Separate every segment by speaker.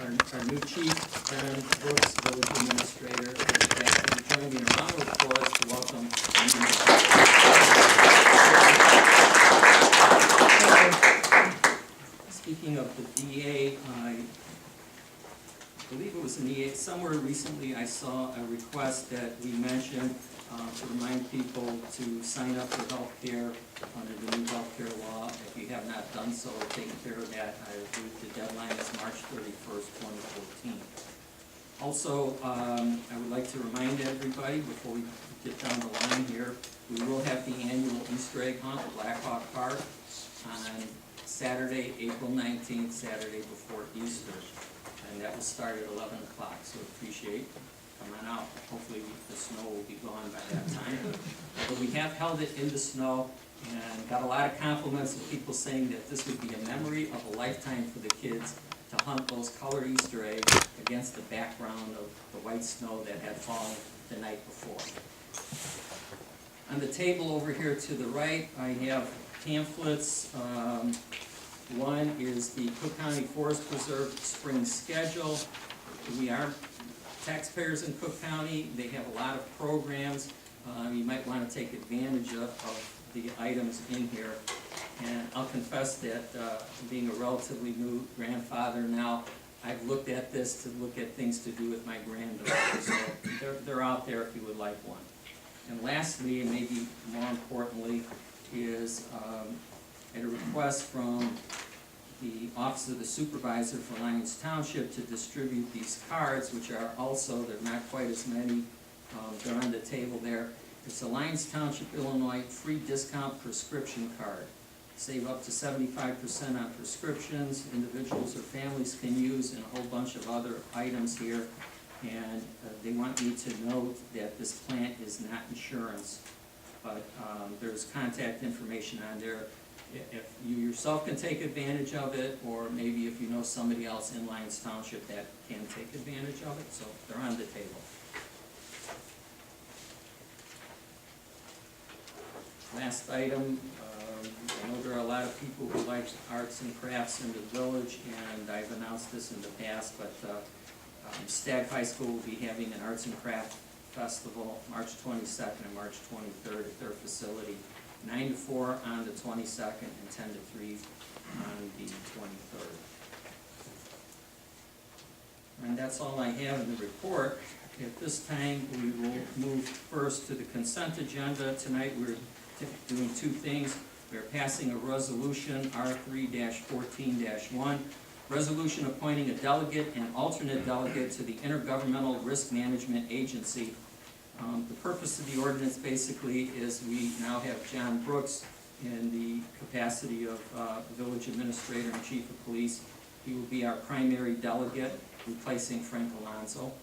Speaker 1: our new chief, John Brooks, village administrator. Join me in a round of applause to welcome. Speaking of the VA, I believe it was in the somewhere recently I saw a request that we mentioned to remind people to sign up for health care under the new health care law. If you have not done so or taken care of that, I believe the deadline is March 31st, 2014. Also, I would like to remind everybody before we get down the line here, we will have the annual Easter egg hunt at Black Hawk Park on Saturday, April 19th, Saturday before Easter. And that will start at 11 o'clock, so appreciate. Come on out. Hopefully the snow will be gone by that time. But we have held it in the snow and got a lot of compliments of people saying that this would be a memory of a lifetime for the kids to hunt those colored Easter eggs against the background of the white snow that had fallen the night before. On the table over here to the right, I have pamphlets. One is the Cook County Forest Preserve spring schedule. We are taxpayers in Cook County. They have a lot of programs. You might want to take advantage of the items in here. And I'll confess that being a relatively new grandfather now, I've looked at this to look at things to do with my granddaughter. So they're out there if you would like one. And lastly, and maybe more importantly, is at a request from the Office of the Supervisor for Lyons Township to distribute these cards, which are also, they're not quite as many, they're on the table there. It's a Lyons Township, Illinois free discount prescription card. Save up to 75% on prescriptions, individuals or families can use, and a whole bunch of other items here. And they want me to note that this plant is not insurance, but there's contact information on there. If you yourself can take advantage of it, or maybe if you know somebody else in Lyons Township that can take advantage of it, so they're on the table. Last item, I know there are a lot of people who like arts and crafts in the village, and I've announced this in the past, but Stagg High School will be having an arts and craft festival March 22nd and March 23rd at their facility. 9 to 4 on the 22nd and 10 to 3 on the 23rd. And that's all I have in the report. At this time, we will move first to the consent agenda. Tonight we're doing two things. We're passing a resolution, R3-14-1, resolution appointing a delegate and alternate delegate to the Intergovernmental Risk Management Agency. The purpose of the ordinance basically is we now have John Brooks in the capacity of village administrator and chief of police. He will be our primary delegate, replacing Frank Alonso.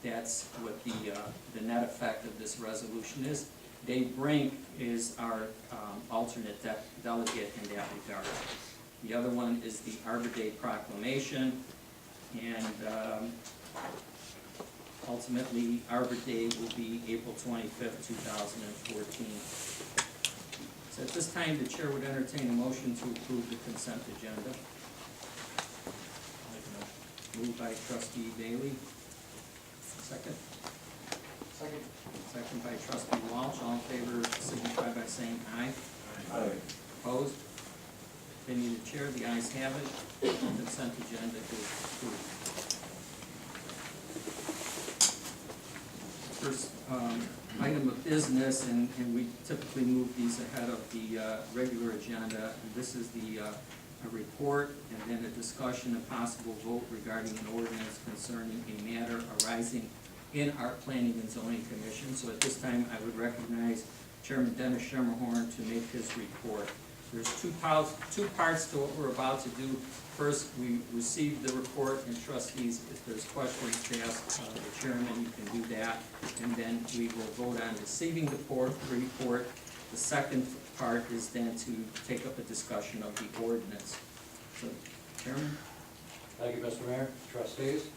Speaker 1: That's what the net effect of this resolution is. Dave Brink is our alternate delegate in that regard. The other one is the Arbor Day proclamation, and ultimately, Arbor Day will be April 25th, 2014. So at this time, the chair would entertain a motion to approve the consent agenda. Moved by trustee Bailey. Second.
Speaker 2: Second.
Speaker 1: Second by trustee Walsh. All in favor signify by saying aye.
Speaker 2: Aye.
Speaker 1: Opposed? Opinion of the chair, the ayes have it. The consent agenda is approved. First item of business, and we typically move these ahead of the regular agenda. And this is the a report and then a discussion and possible vote regarding an ordinance concerning a matter arising in our Planning and Zoning Commission. So at this time, I would recognize Chairman Dennis Schermerhorn to make his report. There's two parts to what we're about to do. First, we receive the report, and trustees, if there's questions to ask the chairman, you can do that. And then we will vote on receiving the report. The second part is then to take up a discussion of the ordinance. So, Chairman?
Speaker 3: Thank you, Mr. Mayor, trustees.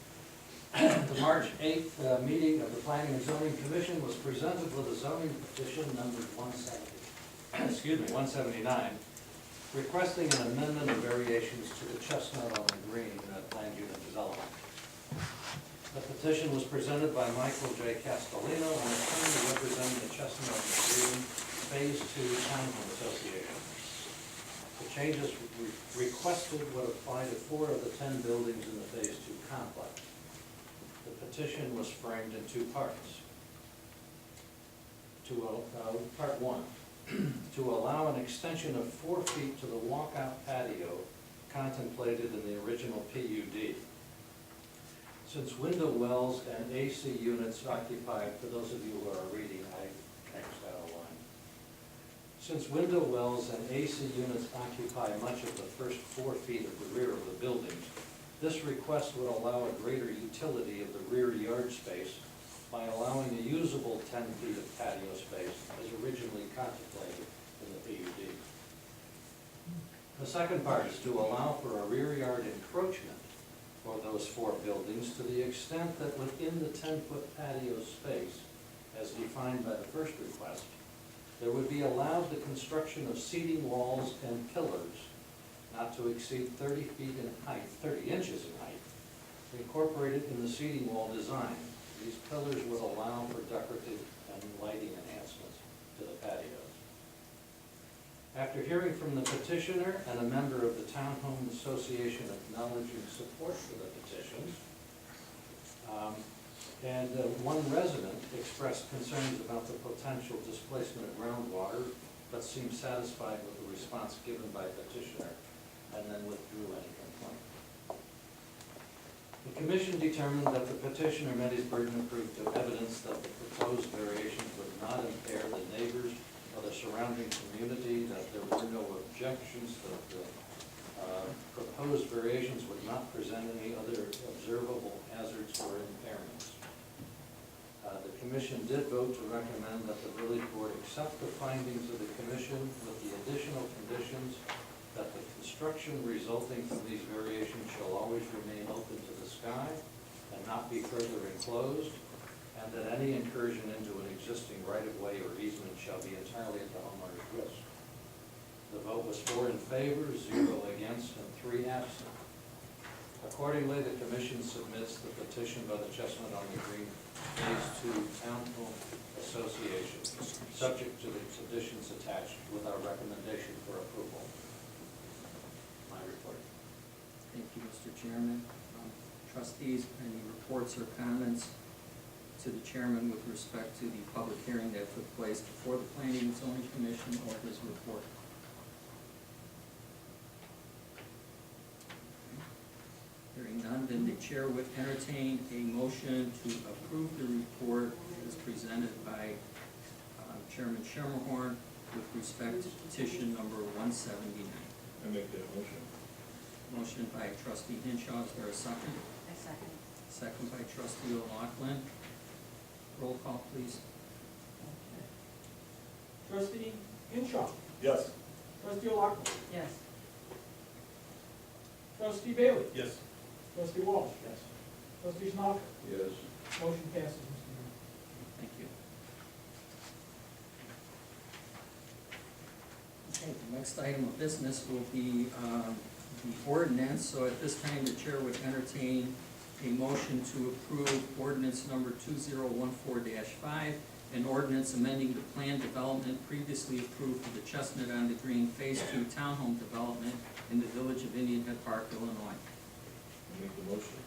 Speaker 3: The March 8th meeting of the Planning and Zoning Commission was presented with a zoning petition number 179, requesting an amendment of variations to the Chestnut on the Green planned unit development. petition was presented by Michael J. Castellino, an attorney representing the Chestnut on the Green Phase 2 Townhall Association. The changes requested would apply to 4 of the 10 buildings in the Phase 2 complex. The petition was framed in 2 parts. Part 1, to allow an extension of 4 feet to the walkout patio contemplated in the original PUD. Since window wells and AC units occupy, for those of you who are reading, I Xed out a line. Since window wells and AC units occupy much of the first 4 feet of the rear of the buildings, this request would allow a greater utility of the rear yard space by allowing a usable 10 feet of patio space as originally contemplated in the PUD. The second part is to allow for a rear yard encroachment for those 4 buildings to the extent that within the 10-foot patio space, as defined by the first request, there would be allowed the construction of seating walls and pillars not to exceed 30 feet in height, 30 inches in height, incorporated in the seating wall design. These pillars would allow for decorative and lighting enhancements to the patios. After hearing from the petitioner and a member of the Townhome Association acknowledging support for the petitions, and one resident expressed concerns about the potential displacement of groundwater, but seemed satisfied with the response given by petitioner, and then withdrew any complaint. The commission determined that the petitioner met his burden of proof to evidence that the proposed variations would not impair the neighbors or the surrounding community, that there were no objections, that the proposed variations would not present any other observable hazards or impairments. The commission did vote to recommend that the village board accept the findings of the commission with the additional conditions that the construction resulting from these variations shall always remain open to the sky and not be further enclosed, and that any incursion into an existing right-of-way or easement shall be entirely at the homeowner's risk. The vote was 4 in favor, 0 against, and 3 absent. Accordingly, the commission submits the petition by the Chestnut on the Green Phase 2 Townhome Association, subject to the conditions attached, with our recommendation for approval. My report.
Speaker 1: Thank you, Mr. Chairman. Trustees, any reports or comments to the chairman with respect to the public hearing that took place before the Planning and Zoning Commission or his report? Hearing none, then the chair would entertain a motion to approve the report as presented by Chairman Schermerhorn with respect to petition number 179.
Speaker 2: I make that motion.
Speaker 1: Motion by trustee Hinshaw, is there a second?
Speaker 4: I second.
Speaker 1: Second by trustee O'Loughlin. Roll call, please.
Speaker 5: Trustee Hinshaw.
Speaker 2: Yes.
Speaker 5: Trustee O'Loughlin.
Speaker 4: Yes.
Speaker 5: Trustee Bailey.
Speaker 2: Yes.
Speaker 5: Trustee Walsh.
Speaker 2: Yes.
Speaker 5: Trustee Schnapper.
Speaker 2: Yes.
Speaker 5: Motion passes, Mr. Mayor.
Speaker 1: Thank you. Okay, the next item of business will be the ordinance. So at this time, the chair would entertain a motion to approve ordinance number 2014-5, an ordinance amending the planned development previously approved for the Chestnut on the Green Phase 2 Townhome Development in the Village of Indian Head Park, Illinois.
Speaker 2: I make the motion.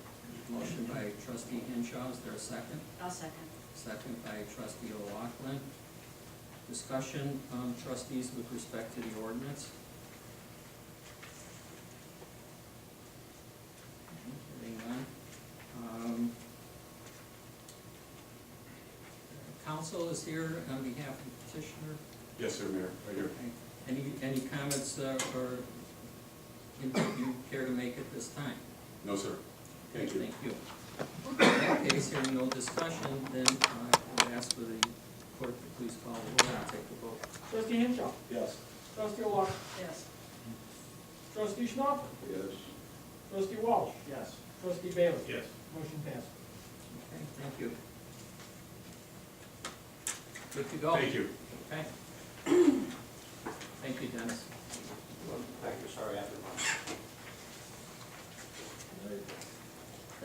Speaker 1: Motion by trustee Hinshaw, is there a second?
Speaker 4: I'll second.
Speaker 1: Second by trustee O'Loughlin. Discussion, trustees, with respect to the ordinance? Hearing none. Council is here on behalf of the petitioner.
Speaker 6: Yes, sir, Mayor, right here.
Speaker 1: Any comments or input you care to make at this time?
Speaker 6: No, sir. Thank you.
Speaker 1: Thank you. In that case, hearing no discussion, then I would ask for the clerk to please call the roll and take the vote.
Speaker 5: Trustee Hinshaw.
Speaker 2: Yes.
Speaker 5: Trustee O'Loughlin.
Speaker 4: Yes.
Speaker 5: Trustee Schnapper.
Speaker 2: Yes.
Speaker 5: Trustee Walsh.
Speaker 2: Yes.
Speaker 5: Trustee Bailey.
Speaker 2: Yes.
Speaker 5: Motion passes.
Speaker 1: Okay, thank you. Good to go.
Speaker 6: Thank you.
Speaker 1: Okay. Thank you, Dennis.
Speaker 3: Thank you, sorry, after.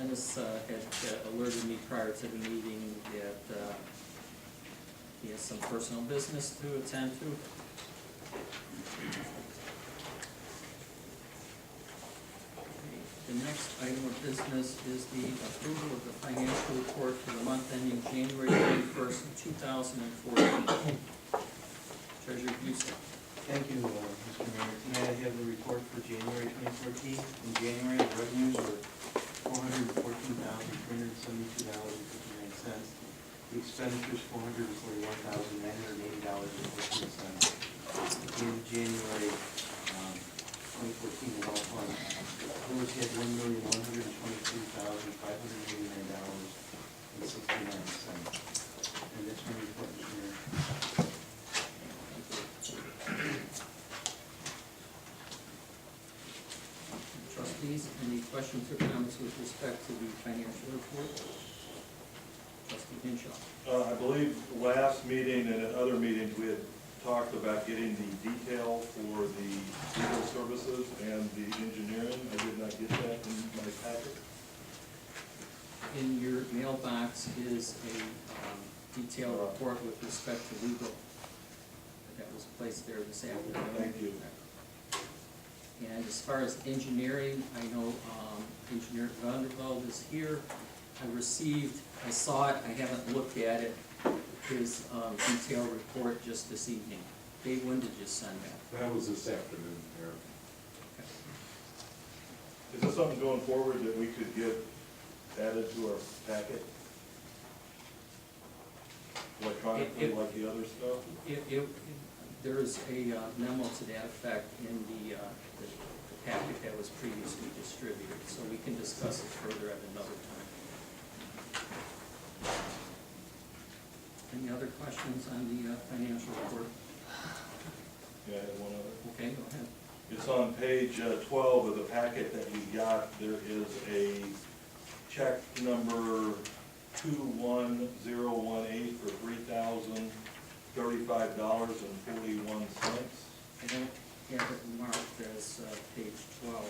Speaker 1: Dennis had alerted me prior to the meeting that he has some personal business to attend to. The next item of business is the approval of the financial report for the month ending January 31st, 2014. Treasurer Busek.
Speaker 4: Thank you, Mr. Mayor. Tonight I have the report for January 2014. In January, the revenues were $414,372.59. The expenditures, $441,980.14. At the end of January 2014, the well fund, village had $1,123,589.69. And that's my report, Mr. Mayor.
Speaker 1: Trustees, any questions or comments with respect to the financial report? Trustee Hinshaw.
Speaker 2: I believe last meeting and at other meetings, we had talked about getting the detail for the legal services and the engineering. I did not get that in my packet.
Speaker 1: In your mailbox is a detailed report with respect to legal that was placed there this afternoon.
Speaker 2: Thank you.
Speaker 1: And as far as engineering, I know Engineer Vandervelde is here. I saw it, I haven't looked at it, his detailed report just this evening. Dave, when did you send that?
Speaker 6: That was this afternoon, Mayor.
Speaker 2: Is this something going forward that we could get added to our packet? Electronically, like the other stuff?
Speaker 1: There is a memo to that effect in the packet that was previously distributed, so we can discuss it further at another time. Any other questions on the financial report?
Speaker 2: Yeah, I have one other.
Speaker 1: Okay, go ahead.
Speaker 2: It's on page 12 of the packet that you got. There is a check number 21018 for $3,035.41.
Speaker 1: I don't have it marked as page 12.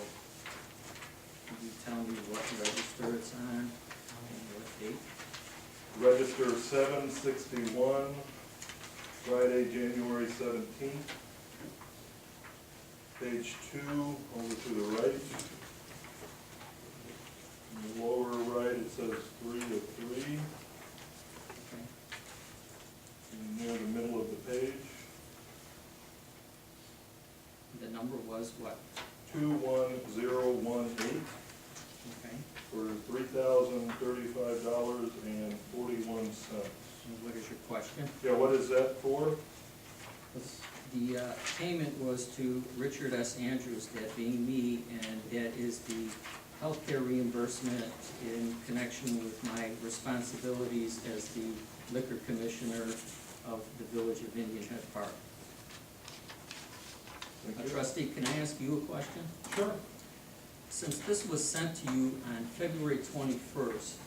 Speaker 1: Can you tell me what register it's on and what date?
Speaker 2: Register 761, Friday, January 17th. Page 2, over to the right. In the lower right, it says 3 of 3.
Speaker 1: Okay.
Speaker 2: And near the middle of the page,
Speaker 1: The number was what?
Speaker 2: 21018
Speaker 1: Okay.
Speaker 2: for $3,035.41.
Speaker 1: And what is your question?
Speaker 2: Yeah, what is that for?
Speaker 1: The payment was to Richard S. Andrews, that being me, and that is the healthcare reimbursement in connection with my responsibilities as the liquor commissioner of the village of Indian Head Park.
Speaker 2: Thank you.
Speaker 1: Trustee, can I ask you a question?
Speaker 2: Sure.
Speaker 1: Since this was sent to you on February 21st,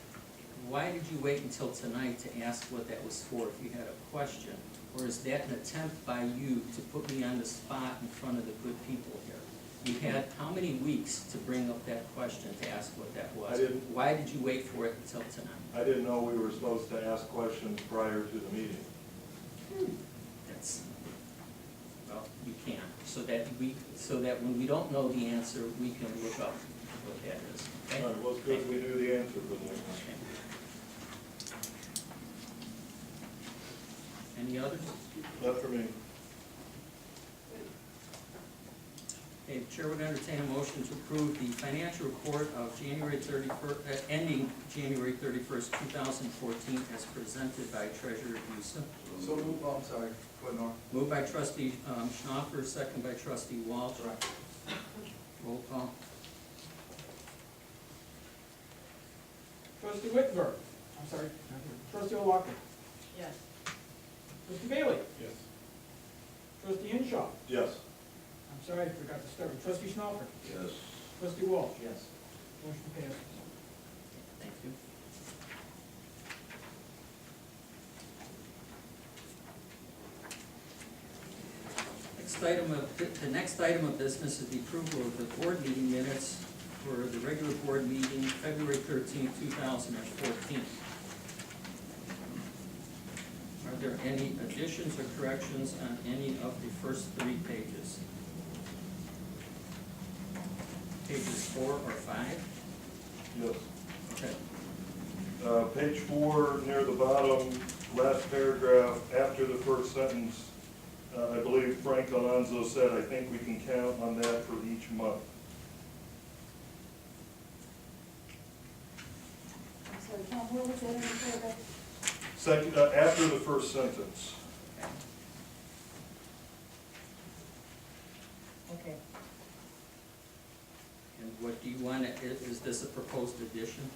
Speaker 1: why did you wait until tonight to ask what that was for if you had a question? Or is that an attempt by you to put me on the spot in front of the good people here? You had how many weeks to bring up that question, to ask what that was?
Speaker 2: I didn't.
Speaker 1: Why did you wait for it until tonight?
Speaker 2: I didn't know we were supposed to ask questions prior to the meeting.
Speaker 1: That's, well, you can, so that when we don't know the answer, we can look up what that is, okay?
Speaker 2: All right, well, it's good we knew the answer for that.
Speaker 1: Okay. Any others?
Speaker 2: Not for me.
Speaker 1: Okay, the chair would entertain a motion to approve the financial report of January 31st, ending January 31st, 2014, as presented by Treasurer Busek.
Speaker 7: So move, oh, I'm sorry, go ahead, Norm.
Speaker 1: Moved by Trustee Schnapper, second by Trustee Walsh.
Speaker 7: Correct.
Speaker 1: Roll call.
Speaker 5: Trustee Wittenberg. I'm sorry. Trustee O'Loughlin.
Speaker 8: Yes.
Speaker 5: Trustee Bailey.
Speaker 2: Yes.
Speaker 5: Trustee Hinshaw.
Speaker 2: Yes.
Speaker 5: I'm sorry, I forgot to start with trustee Schnapper.
Speaker 2: Yes.
Speaker 5: Trustee Walsh.
Speaker 7: Yes.
Speaker 5: Motion passes.
Speaker 1: Thank you. The next item of business is the approval of the board meeting minutes for the regular board meeting, February 13th, 2014. Are there any additions or corrections on any of the first 3 pages? Pages 4 or 5?
Speaker 2: Yes.
Speaker 1: Okay.
Speaker 2: Page 4, near the bottom, last paragraph, after the first sentence, I believe Frank Alonso said, I think we can count on that for each month.
Speaker 8: I'm sorry, Tom, what was that in the paragraph?
Speaker 2: Second, after the first sentence.
Speaker 8: Okay.
Speaker 1: And what do you want, is this a proposed addition?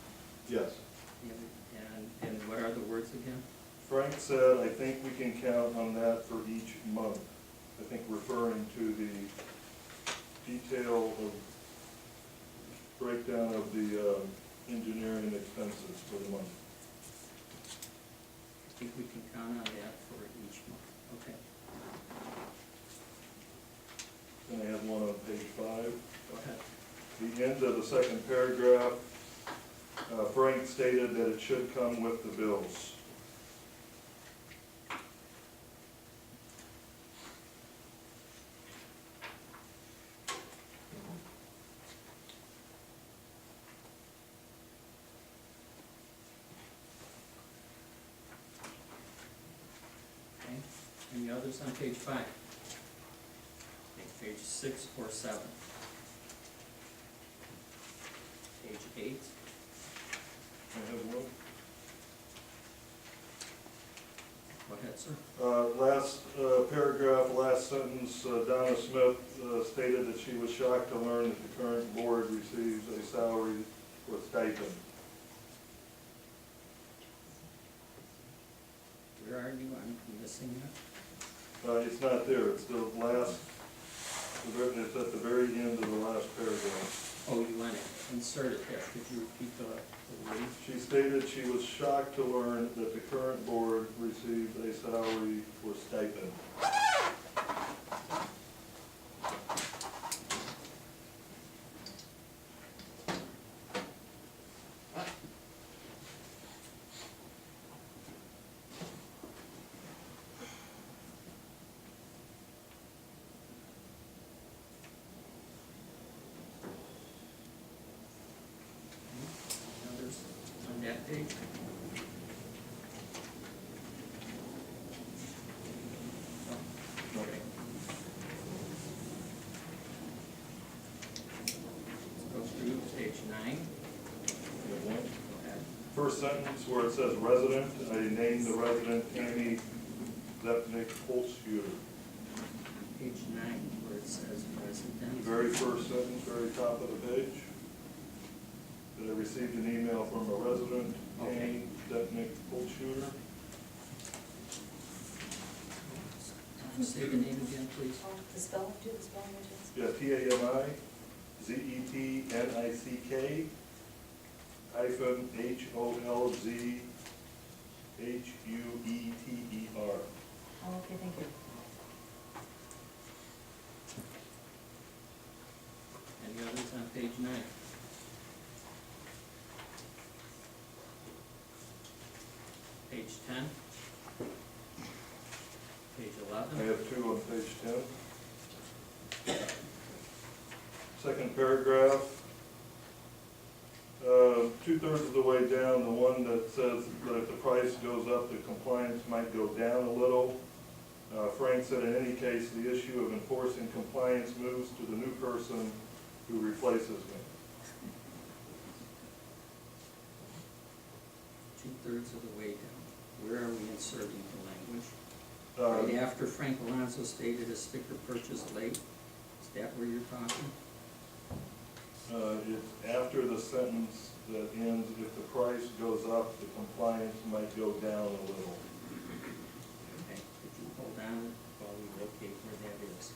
Speaker 2: Yes.
Speaker 1: And what are the words again?
Speaker 2: Frank said, I think we can count on that for each month. I think referring to the detail of breakdown of the engineering expenses for the month.
Speaker 1: I think we can count on that for each month. Okay.
Speaker 2: Then I have one on page 5.
Speaker 1: Go ahead.
Speaker 2: The end of the second paragraph, Frank stated that it should come with the bills.
Speaker 1: Okay. Any others on page 5? Okay, page 6 or 7? Page 8?
Speaker 2: I have one.
Speaker 1: Go ahead, sir.
Speaker 2: Last paragraph, last sentence, Donna Smith stated that she was shocked to learn that the current board receives a salary with stipend.
Speaker 1: Where are you? I'm missing that.
Speaker 2: It's not there, it's the last, it's at the very end of the last paragraph.
Speaker 1: Oh, you want to insert it there. Could you repeat the word?
Speaker 2: She stated she was shocked to learn that the current board receives a salary for stipend.
Speaker 1: Any others on that page? Okay. Let's go through page 9.
Speaker 2: You have one?
Speaker 1: Go ahead.
Speaker 2: First sentence where it says resident, I named the resident Tammy Zepnik Holzschuler.
Speaker 1: Page 9, where it says resident.
Speaker 2: Very first sentence, very top of the page. That I received an email from a resident, Tammy Zepnik Holzschuler.
Speaker 1: Say the name again, please.
Speaker 8: Oh, the spelling, do the spelling, Richards?
Speaker 2: Yeah, TAMI ZEPNICK HOLZHUETER.
Speaker 8: Oh, okay, thank you.
Speaker 1: Any others on page 9? Page 10? Page
Speaker 2: I
Speaker 1: 11?
Speaker 2: have two on page 10. Second paragraph. 2/3 of the way down, the one that says that if the price goes up, the compliance might go down a little. Frank said in any case, the issue of enforcing compliance moves to the new person who replaces me.
Speaker 1: 2/3 of the way down. Where are we inserting the language?
Speaker 2: Uh,
Speaker 1: Right after Frank Alonso stated a sticker purchase late? Is that where you're talking?
Speaker 2: It's after the sentence that ends, if the price goes up, the compliance might go down a little.
Speaker 1: Okay, could you hold on while we locate where that is?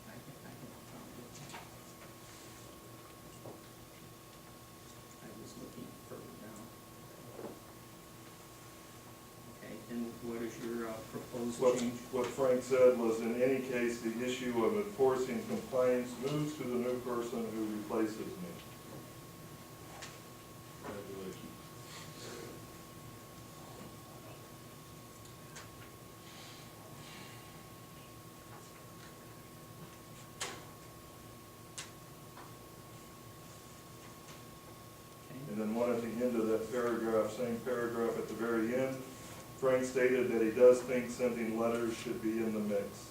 Speaker 1: I can find it.
Speaker 2: What,
Speaker 1: change?
Speaker 2: what Frank said was, in any case, the issue of enforcing compliance moves to the new person who replaces me.
Speaker 1: Okay.
Speaker 2: And then one at the end of that paragraph, same paragraph at the very end, Frank stated that he does think sending letters should be in the mix.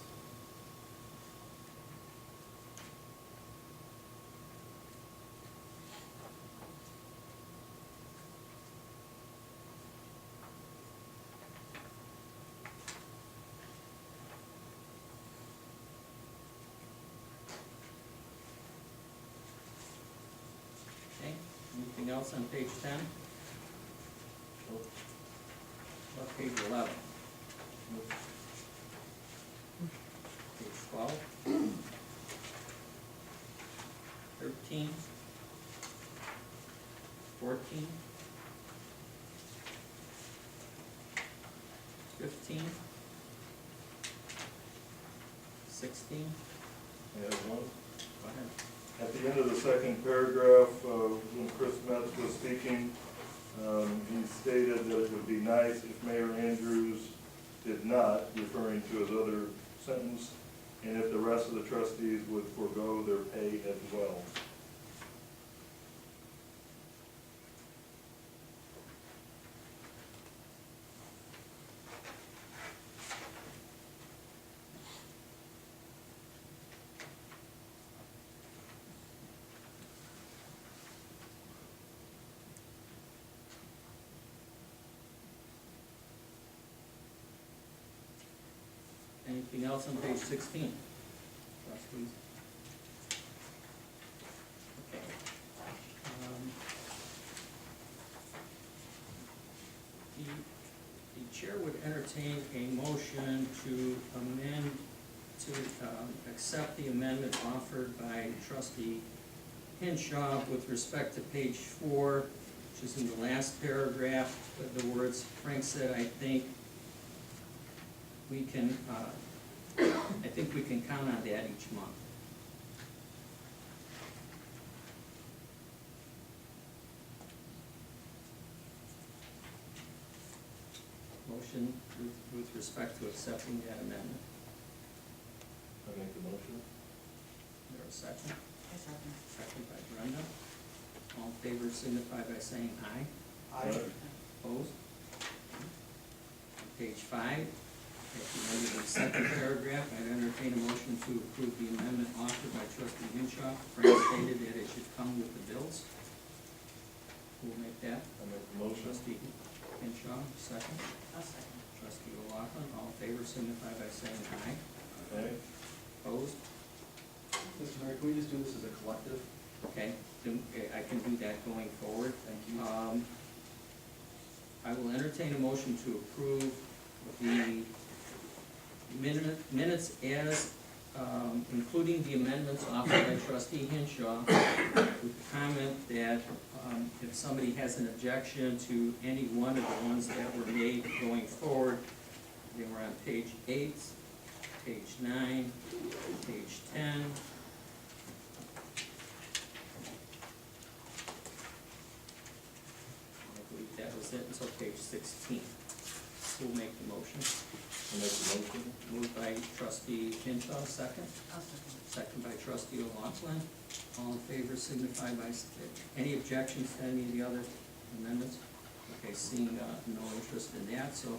Speaker 1: Okay, anything else on page 10? About page 11? Page 12? 13? 14? 15? 16?
Speaker 2: I have one.
Speaker 1: Go ahead.
Speaker 2: At the end of the second paragraph, when Chris Metz was speaking, he stated that it would be nice if Mayor Andrews did not, referring to his other sentence, and if the rest of the trustees would forego their pay as well.
Speaker 1: Anything else on page 16? Trustees? Okay. The chair would entertain a motion to amend, to accept the amendment offered by trustee Hinshaw with respect to page 4, which is in the last paragraph, the words, Frank said, I think we can count on that each month. Motion with respect to accepting that amendment.
Speaker 2: I make the motion.
Speaker 1: Is there a second?
Speaker 8: I second.
Speaker 1: Second by Brenda. All in favor signify by saying aye. Opposed? On page 5, at the end of the second paragraph, I'd entertain a motion to approve the amendment offered by trustee Hinshaw. Frank stated that it should come with the bills. Who will make that?
Speaker 2: I make the motion.
Speaker 1: Trustee Hinshaw, second.
Speaker 8: I'll second.
Speaker 1: Trustee O'Loughlin, all in favor signify by saying aye.
Speaker 2: Okay.
Speaker 1: Opposed?
Speaker 7: Mr. Mayor, can we just do this as a collective?
Speaker 1: Okay, I can do that going forward.
Speaker 7: Thank you.
Speaker 1: I will entertain a motion to approve the minutes as, including the amendments offered by trustee Hinshaw, with the comment that if somebody has an objection to any one of the ones that were made going forward, they were on page 8, page 9, page 10, I believe that was it until page 16. Who'll make the motion?
Speaker 2: I make the motion.
Speaker 1: Moved by trustee Hinshaw, second.
Speaker 8: I'll second.
Speaker 1: Second by trustee O'Loughlin. All in favor signify by, any objections to any of the other amendments? Okay, seeing no interest in that, so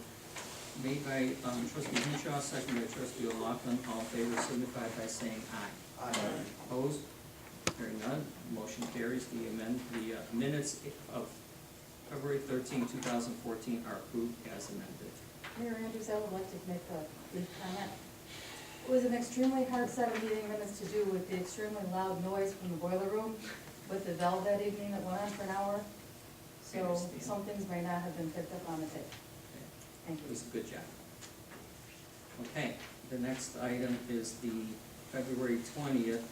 Speaker 1: made by trustee Hinshaw, second by trustee O'Loughlin. All in favor signify by saying aye.
Speaker 7: Aye.
Speaker 1: Opposed? Hearing none, motion carries. The minutes of February 13, 2014 are approved as amended.
Speaker 8: Mayor Andrews, I would like to make a brief comment. It was an extremely hard set of meeting minutes to do with the extremely loud noise from the boiler room with the valve that evening that went on for an hour.
Speaker 1: I
Speaker 8: So
Speaker 1: understand.
Speaker 8: some things may not have been picked up on the tape. Thank
Speaker 1: It
Speaker 8: you.
Speaker 1: was a good job. Okay, the next item is the February 20th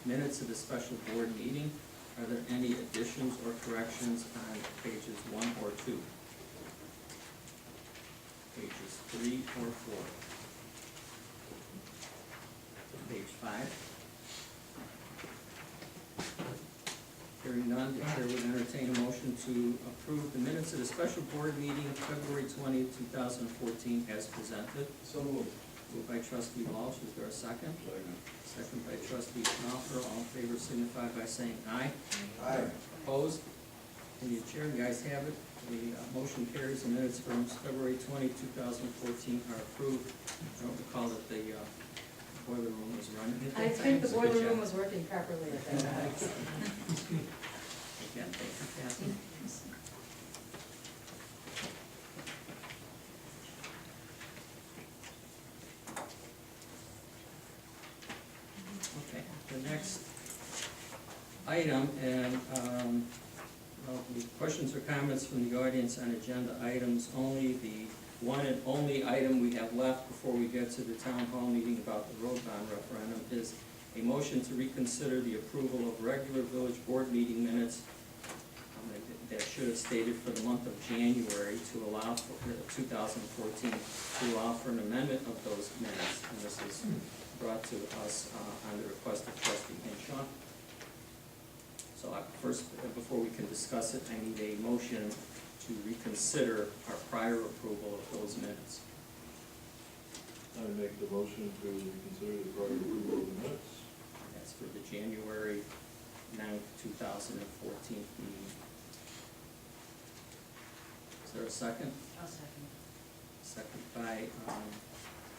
Speaker 1: minutes of the special board meeting. Are there any additions or corrections on pages 1 or 2? Pages 3 or 4? page 5. Hearing none, the chair would entertain a motion to approve the minutes of the special board meeting February 20th, 2014 as presented.
Speaker 7: So moved.
Speaker 1: Moved by trustee Walsh, is there a second? Second by trustee Schnapper, all in favor signify by saying aye.
Speaker 7: Aye.
Speaker 1: Opposed? And the chair, you guys have it. The motion carries. The minutes from February 20, 2014 are approved. I don't recall that the boiler room was running at
Speaker 8: I
Speaker 1: that time.
Speaker 8: think the
Speaker 1: so
Speaker 8: boiler
Speaker 1: good job.
Speaker 8: room was working properly at that time.
Speaker 1: Again, thank you, Kathy. Okay, the next item, and, well, the questions or comments from the audience on agenda items only. The one and only item we have left before we get to the town hall meeting about the road bond referendum is a motion to reconsider the approval of regular village board meeting minutes that should have stated for the month of January to allow for 2014, to allow for an amendment of those minutes. And this is brought to us on the request of trustee Hinshaw. So first, before we can discuss it, I need a motion to reconsider our prior approval of those minutes.
Speaker 2: I make the motion to reconsider the prior approval of the minutes.
Speaker 1: That's for the January 9th, 2014 meeting. Is there a second?
Speaker 8: I'll second.
Speaker 1: Second by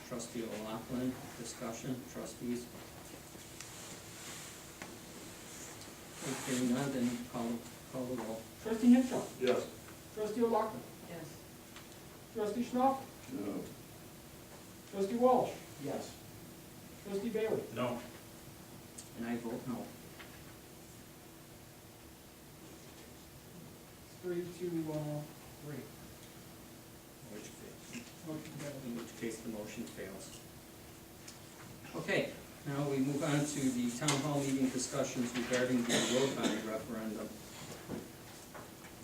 Speaker 1: trustee O'Loughlin. Discussion, trustees. Hearing none, then call the roll.
Speaker 5: Trustee Hinshaw.
Speaker 2: Yes.
Speaker 5: Trustee O'Loughlin.
Speaker 8: Yes.
Speaker 5: Trustee Schnapper.
Speaker 2: No.
Speaker 5: Trustee Walsh.
Speaker 7: Yes.
Speaker 5: Trustee Bailey.
Speaker 2: No.
Speaker 1: And I vote no.
Speaker 5: 3 to 3.
Speaker 1: Which fails.
Speaker 5: Motion carries.
Speaker 1: In which case the motion fails. Okay, now we move on to the town hall meeting discussions regarding the road bond referendum.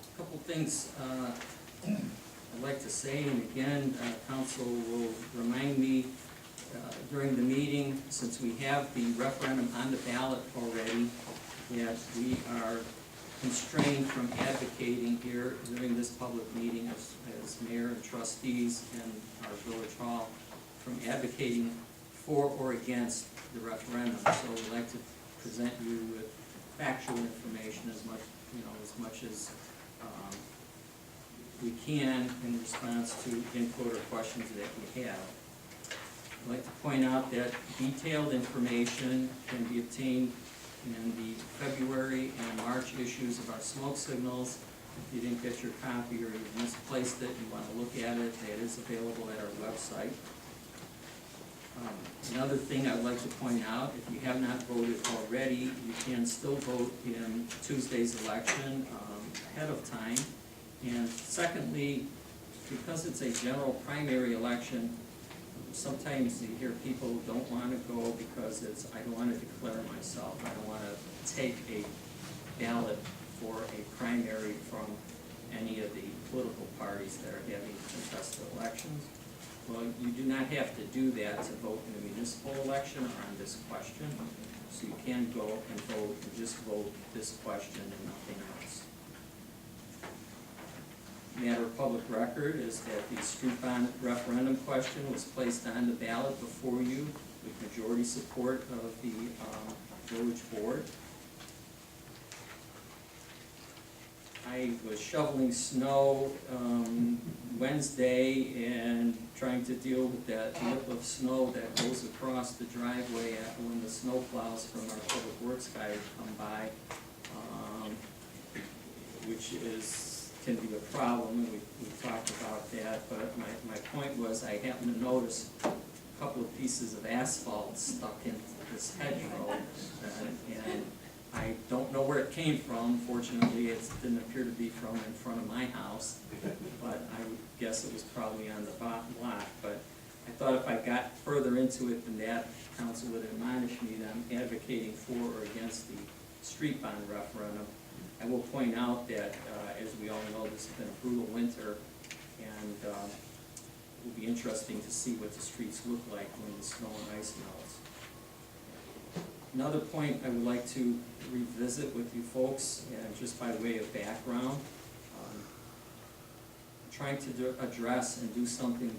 Speaker 1: A couple things I'd like to say, and again, council will remind me during the meeting, since we have the referendum on the ballot already, that we are constrained from advocating here during this public meeting as mayor and trustees in our village hall, from advocating for or against the referendum. So we'd like to present you with factual information as much as we can in response to input or questions that we have. I'd like to point out that detailed information can be obtained in the February and March issues of our smoke signals. If you didn't get your copy or you misplaced it, you want to look at it, it is available at our website. Another thing I'd like to point out, if you have not voted already, you can still vote in Tuesday's election ahead of time. And secondly, because it's a general primary election, sometimes you hear people don't want to go because I don't want to declare myself. I don't want to take a ballot for a primary from any of the political parties that are having contested elections. Well, you do not have to do that to vote in a municipal election or on this question. So you can go and vote and just vote this question and nothing else. Matter of public record is that the street bond referendum question was placed on the ballot before you with majority support of the village board. I was shoveling snow Wednesday and trying to deal with that lip of snow that goes across the driveway when the snow plows from our public works guy come by, which can be a problem, and we talked about that, but my point was I happened to notice a couple of pieces of asphalt stuck in this hedgerow, and I don't know where it came from. Fortunately, it didn't appear to be from in front of my house, but I would guess it was probably on the bottom block. But I thought if I got further into it than that, council would admonish me that I'm advocating for or against the street bond referendum. I will point out that, as we all know, this has been a brutal winter, and it will be interesting to see what the streets look like when the snow and ice melts. Another point I would like to revisit with you folks, just by way of background, trying to address and do something